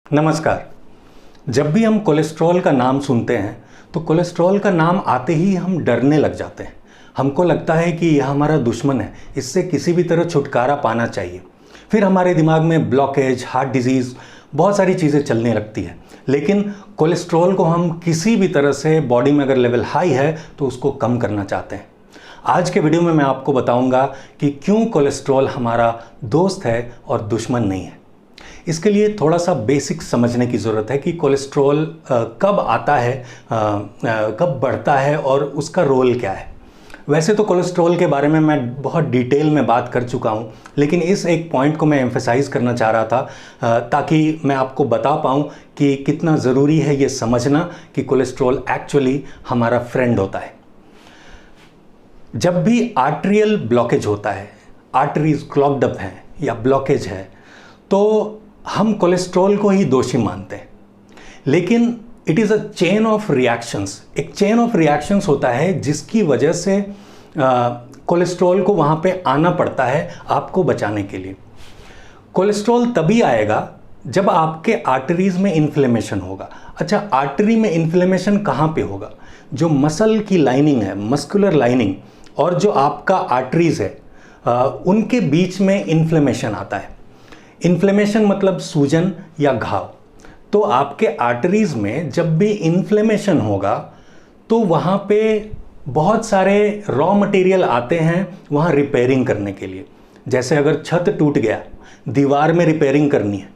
नमस्कार। जब भी हम कोलेस्ट्रॉल का नाम सुनते हैं तो कोलेस्ट्रॉल का नाम आते ही हम डरने लग जाते हैं। हमको लगता है कि यह हमारा दुश्मन है, इससे किसी भी तरह छुटकारा पाना चाहिए। फिर हमारे दिमाग में ब्लॉकेज, हार्ट डिजीज़, बहुत सारी चीज़ें चलने लगती है। लेकिन कोलेस्ट्रॉल को हम किसी भी तरह से बॉडी में अगर लेवल हाई है तो उसको कम करना चाहते हैं। आज के वीडियो में मैं आपको बताऊंगा कि क्यों कोलेस्ट्रॉल हमारा दोस्त है और दुश्मन नहीं है। इसके लिए थोड़ा सा बेसिक समझने की ज़रूरत है कि कोलेस्ट्रॉल कब आता है, कब बढ़ता है और उसका रोल क्या है। वैसे तो कोलेस्ट्रॉल के बारे में मैं बहुत डिटेल में बात कर चुका हूँ, लेकिन इस एक पॉइंट को मैं एम्फेसाइज़ करना चाह रहा था ताकि मैं आपको बता पाऊँ कि कितना ज़रूरी है ये समझना कि कोलेस्ट्रॉल एक्चुअली हमारा फ्रेंड होता है। जब भी आर्टरियल ब्लॉकेज होता है, आर्टरीज क्लॉग्ड अप हैं या ब्लॉकेज है, तो हम कोलेस्ट्रॉल को ही दोषी मानते हैं। लेकिन it is a chain of reactions, एक चेन ऑफ रिएक्शंस होता है जिसकी वजह से कोलेस्ट्रॉल को वहाँ पे आना पड़ता है आपको बचाने के लिए। कोलेस्ट्रॉल तभी आएगा जब आपके आर्टरीज में इन्फ्लेमेशन होगा। अच्छा, आर्टरी में इन्फ्लेमेशन कहाँ पे होगा? जो मसल की लाइनिंग है, मस्कुलर लाइनिंग, और जो आपका आर्टरीज है उनके बीच में इन्फ्लेमेशन आता है। इन्फ्लेमेशन मतलब सूजन या घाव। तो आपके आर्टरीज में जब भी इन्फ्लेमेशन होगा तो वहाँ पे बहुत सारे रॉ मटेरियल आते हैं वहाँ रिपेयरिंग करने के लिए। जैसे अगर छत टूट गया, दीवार में रिपेयरिंग करनी है,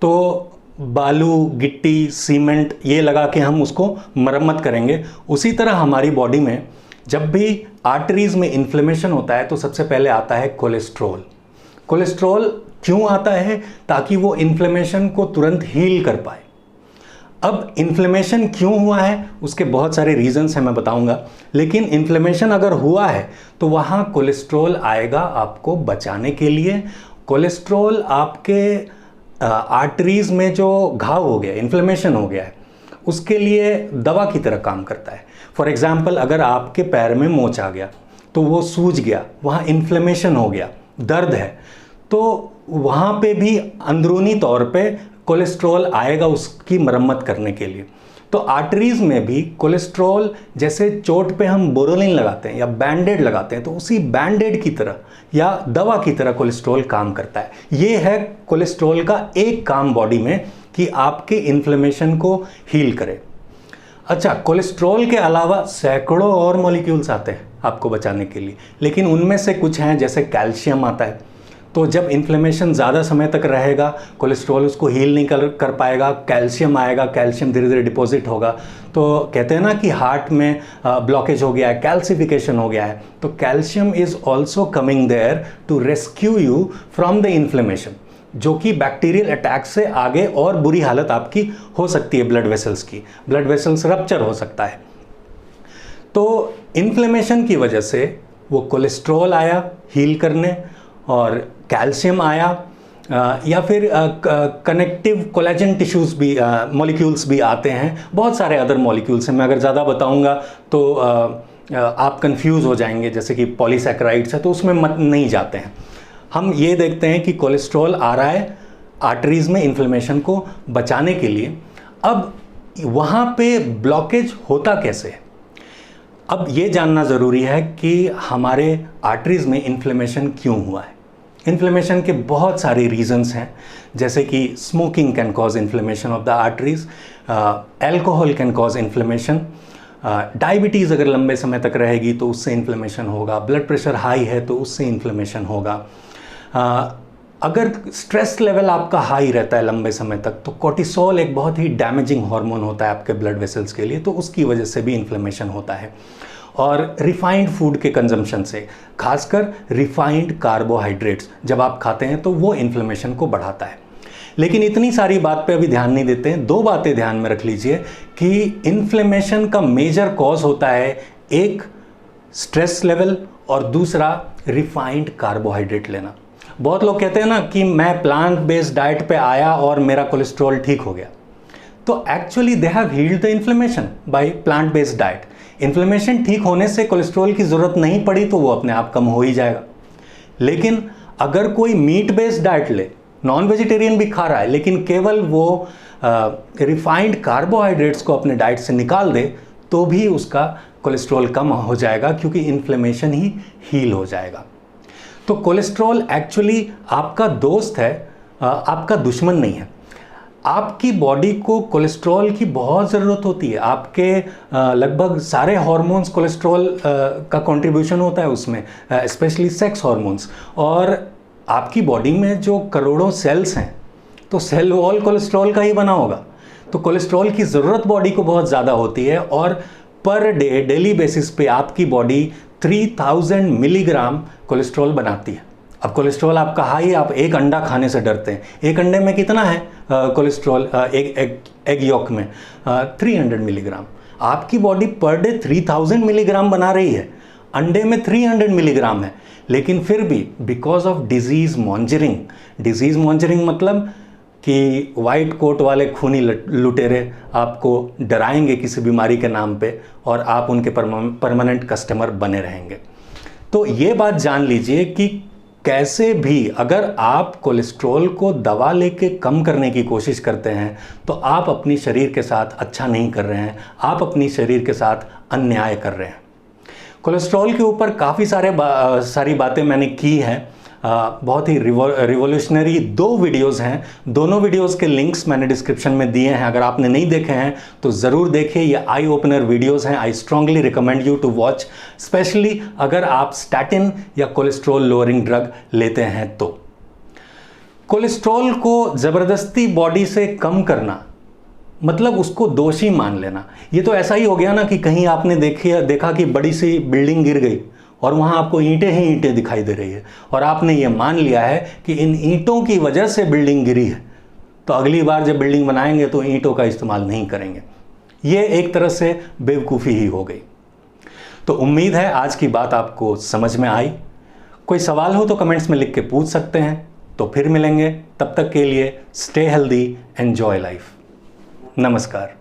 तो बालू, गिट्टी, सीमेंट ये लगा के हम उसको मरम्मत करेंगे। उसी तरह हमारी बॉडी में जब भी आर्टरीज में इन्फ्लेमेशन होता है तो सबसे पहले आता है कोलेस्ट्रॉल। कोलेस्ट्रॉल क्यों आता है? ताकि वो इन्फ्लेमेशन को तुरंत हील कर पाए। अब इन्फ्लेमेशन क्यों हुआ है उसके बहुत सारे रीजंस हैं, मैं बताऊंगा। लेकिन इन्फ्लेमेशन अगर हुआ है तो वहाँ कोलेस्ट्रॉल आएगा आपको बचाने के लिए। कोलेस्ट्रॉल आपके आर्टरीज में जो घाव हो गया, इन्फ्लेमेशन हो गया है, उसके लिए दवा की तरह काम करता है। फॉर एग्जाम्पल, अगर आपके पैर में मोच आ गया तो वो सूज गया, वहाँ इन्फ्लेमेशन हो गया, दर्द है, तो वहाँ पे भी अंदरूनी तौर पे कोलेस्ट्रॉल आएगा उसकी मरम्मत करने के लिए। तो आर्टरीज में भी कोलेस्ट्रॉल, जैसे चोट पे हम बोरोलिन लगाते हैं या बैंडेड लगाते हैं, तो उसी बैंडेड की तरह या दवा की तरह कोलेस्ट्रॉल काम करता है। ये है कोलेस्ट्रॉल का एक काम बॉडी में कि आपके इन्फ्लेमेशन को हील करे। अच्छा, कोलेस्ट्रॉल के अलावा सैकड़ों और मॉलिक्यूल्स आते हैं आपको बचाने के लिए, लेकिन उनमें से कुछ हैं, जैसे कैल्शियम आता है। तो जब इन्फ्लेमेशन ज़्यादा समय तक रहेगा, कोलेस्ट्रॉल उसको हील नहीं कर पाएगा, कैल्शियम आएगा, कैल्शियम धीरे धीरे डिपॉजिट होगा। तो कहते हैं ना कि हार्ट में ब्लॉकेज हो गया है, कैल्सिफिकेशन हो गया है, तो calcium is also coming there to rescue you from the inflammation, जो कि बैक्टीरियल अटैक से आगे और बुरी हालत आपकी हो सकती है। ब्लड वेसल्स की, ब्लड वेसल्स रप्चर हो सकता है। तो इन्फ्लेमेशन की वजह से वो कोलेस्ट्रॉल आया हील करने, और कैल्शियम आया, या फिर कनेक्टिव कोलेजन टिश्यूज़ भी, मॉलिक्यूल्स भी आते हैं। बहुत सारे अदर मॉलिक्यूल्स हैं, मैं अगर ज़्यादा बताऊंगा तो आप कंफ्यूज हो जाएंगे। जैसे कि पॉलीसैकेराइड्स है तो उसमें मत नहीं जाते हैं। हम ये देखते हैं कि कोलेस्ट्रॉल आ रहा है आर्टरीज में इन्फ्लेमेशन को बचाने के लिए। अब वहाँ पे ब्लॉकेज होता कैसे है? अब ये जानना ज़रूरी है कि हमारे आर्टरीज में इन्फ्लेमेशन क्यों हुआ है। इन्फ्लेमेशन के बहुत सारे रीजंस हैं, जैसे कि smoking can cause inflammation of the arteries, alcohol can cause inflammation, diabetes अगर लंबे समय तक रहेगी तो उससे इन्फ्लेमेशन होगा, ब्लड प्रेशर हाई है तो उससे इन्फ्लेमेशन होगा, अगर स्ट्रेस लेवल आपका हाई रहता है लंबे समय तक तो कोर्टिसोल एक बहुत ही डैमेजिंग हार्मोन होता है आपके ब्लड वेसल्स के लिए, तो उसकी वजह से भी इन्फ्लेमेशन होता है। और रिफाइंड फूड के कंजम्पशन से, खासकर रिफाइंड कार्बोहाइड्रेट्स जब आप खाते हैं तो वो इन्फ्लेमेशन को बढ़ाता है। लेकिन इतनी सारी बात पे अभी ध्यान नहीं देते हैं। दो बातें ध्यान में रख लीजिए कि इन्फ्लेमेशन का मेजर कॉज होता है, एक स्ट्रेस लेवल और दूसरा रिफाइंड कार्बोहाइड्रेट लेना। बहुत लोग कहते हैं ना कि मैं प्लांट बेस्ड डाइट पे आया और मेरा कोलेस्ट्रॉल ठीक हो गया, तो actually they have heeled the inflammation by plant based diet. Inflammation ठीक होने से कोलेस्ट्रॉल की ज़रूरत नहीं पड़ी तो वो अपने आप कम हो ही जाएगा। लेकिन अगर कोई मीट बेस्ड डाइट ले, नॉन वेजिटेरियन भी खा रहा है लेकिन केवल वो रिफाइंड कार्बोहाइड्रेट्स को अपने डाइट से निकाल दे तो भी उसका कोलेस्ट्रॉल कम हो जाएगा, क्योंकि इन्फ्लेमेशन ही हील हो जाएगा। तो कोलेस्ट्रॉल एक्चुअली आपका दोस्त है, आपका दुश्मन नहीं है। आपकी बॉडी को कोलेस्ट्रॉल की बहुत ज़रूरत होती है। आपके लगभग सारे हार्मोन्स कोलेस्ट्रॉल का कंट्रीब्यूशन होता है उसमें, स्पेशली सेक्स हार्मोन्स। और आपकी बॉडी में जो करोड़ों सेल्स हैं तो सेल वॉल कोलेस्ट्रॉल का ही बना होगा। तो कोलेस्ट्रॉल की ज़रूरत बॉडी को बहुत ज़्यादा होती है और पर डे डेली बेसिस पे आपकी बॉडी 3000 मिलीग्राम कोलेस्ट्रॉल बनाती है। अब कोलेस्ट्रॉल आपका हाई, आप एक अंडा खाने से डरते हैं। एक अंडे में कितना है कोलेस्ट्रॉल? एग यॉक में 300 मिलीग्राम। आपकी बॉडी पर डे 3000 मिलीग्राम बना रही है, अंडे में 300 मिलीग्राम है। लेकिन फिर भी बिकॉज ऑफ डिजीज़ मॉन्जरिंग मतलब कि वाइट कोट वाले खूनी लुटेरे आपको डराएंगे किसी बीमारी के नाम पे और आप उनके परमानेंट कस्टमर बने रहेंगे। तो ये बात जान लीजिए कि कैसे भी अगर आप कोलेस्ट्रॉल को दवा लेके कम करने की कोशिश करते हैं तो आप अपनी शरीर के साथ अच्छा नहीं कर रहे हैं, आप अपनी शरीर के साथ अन्याय कर रहे हैं। कोलेस्ट्रॉल के ऊपर काफ़ी सारी बातें मैंने की हैं। बहुत ही रिवोल्यूशनरी 2 वीडियोज़ हैं। दोनों वीडियोज़ के लिंक्स मैंने डिस्क्रिप्शन में दिए हैं। अगर आपने नहीं देखे हैं तो ज़रूर देखिए, ये आई ओपनर वीडियोज़ हैं। I strongly recommend you to watch, specially अगर आप स्टैटिन या कोलेस्ट्रॉल लोअरिंग ड्रग लेते हैं तो। कोलेस्ट्रॉल को ज़बरदस्ती बॉडी से कम करना मतलब उसको दोषी मान लेना। ये तो ऐसा ही हो गया ना कि कहीं आपने देखा कि बड़ी सी बिल्डिंग गिर गई और वहाँ आपको ईंटें ही ईंटें दिखाई दे रही है और आपने ये मान लिया है कि इन ईंटों की वजह से बिल्डिंग गिरी है, तो अगली बार जब बिल्डिंग बनाएंगे तो ईंटों का इस्तेमाल नहीं करेंगे। ये एक तरह से बेवकूफ़ी ही हो गई। तो उम्मीद है आज की बात आपको समझ में आई। कोई सवाल हो तो कमेंट्स में लिख के पूछ सकते हैं। तो फिर मिलेंगे, तब तक के लिए स्टे हेल्दी, एन्जॉय लाइफ। नमस्कार।